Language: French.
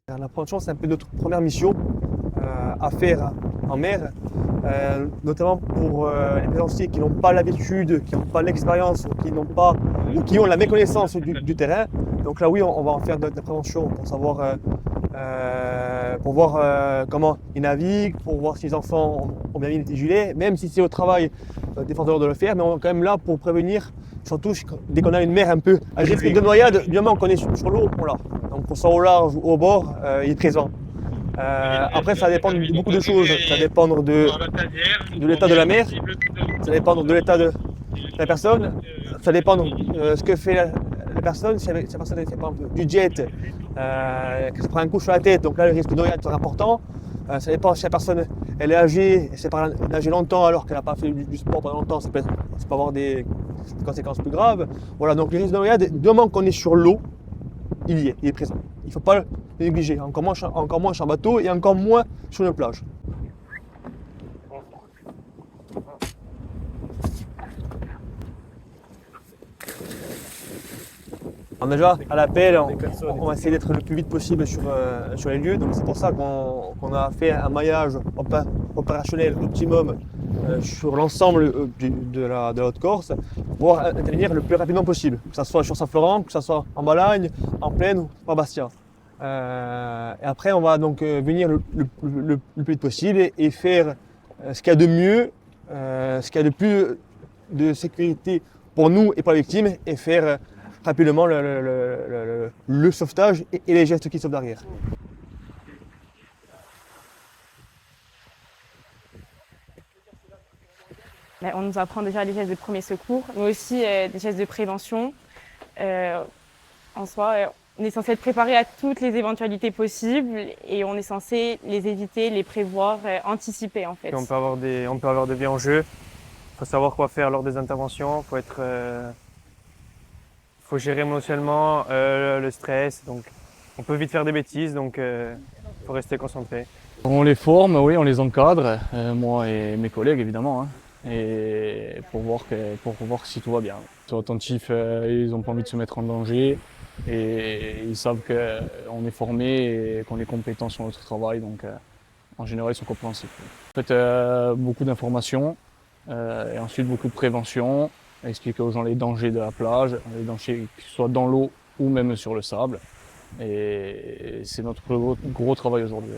La plongeon, c'est un peu notre première mission à faire en mer, notamment pour les plaisanciers qui n'ont pas l'habitude, qui n'ont pas l'expérience, ou qui ont la méconnaissance du terrain. Donc là, oui, on va en faire de la prévention pour savoir, pour voir comment ils naviguent, pour voir si les enfants ont bien mis les gilets, même si c'est au travail des forces de le faire, mais on est quand même là pour prévenir, surtout dès qu'on a une mer un peu à risque de noyade, du moment qu'on est sur l'eau, on l'a. Donc qu'on soit au large ou au bord, il est présent. Après, ça dépend de beaucoup de choses. Ça dépend de l'état de la mer, ça dépend de l'état de la personne, ça dépend de ce que fait la personne. Si la personne fait par exemple du jet, qu'elle se prend un coup sur la tête, donc là le risque de noyade est important. Ça dépend si la personne elle est âgée, et c'est par nager longtemps alors qu'elle n'a pas fait du sport pendant longtemps, ça peut avoir des conséquences plus graves. Voilà, donc le risque de noyade, du moment qu'on est sur l'eau, il est présent. Il ne faut pas le négliger, encore moins sur un bateau et encore moins sur une plage. Alors déjà, à l'appel, on va essayer d'être le plus vite possible sur les lieux. Donc c'est pour ça qu'on a fait un maillage opérationnel optimum sur l'ensemble de la Haute-Corse pour intervenir le plus rapidement possible, que ce soit sur Saint-Florent, que ce soit en Balagne, en Plaine ou à Bastia. Et après, on va donc venir le plus vite possible et faire ce qu'il y a de mieux, ce qu'il y a de plus de sécurité pour nous et pour la victime, et faire rapidement le sauvetage et les gestes qui sauvent derrière. On nous apprend déjà les gestes de premier secours, mais aussi des gestes de prévention. En soi, on est censé être préparé à toutes les éventualités possibles et on est censé les éviter, les prévoir, anticiper en fait. On peut avoir de vies en jeu. Il faut savoir quoi faire lors des interventions. Faut gérer émotionnellement le stress. Donc, on peut vite faire des bêtises, donc faut rester concentré. On les forme, oui, on les encadre, moi et mes collègues évidemment, hein, et pour voir si tout va bien. Ils sont attentifs, ils n'ont pas envie de se mettre en danger et ils savent qu'on est formé et qu'on est compétent sur notre travail, donc en général ils sont compréhensifs. En fait, beaucoup d'informations et ensuite beaucoup de prévention, expliquer aux gens les dangers de la plage, les dangers que ce soit dans l'eau ou même sur le sable. Et c'est notre gros travail aujourd'hui.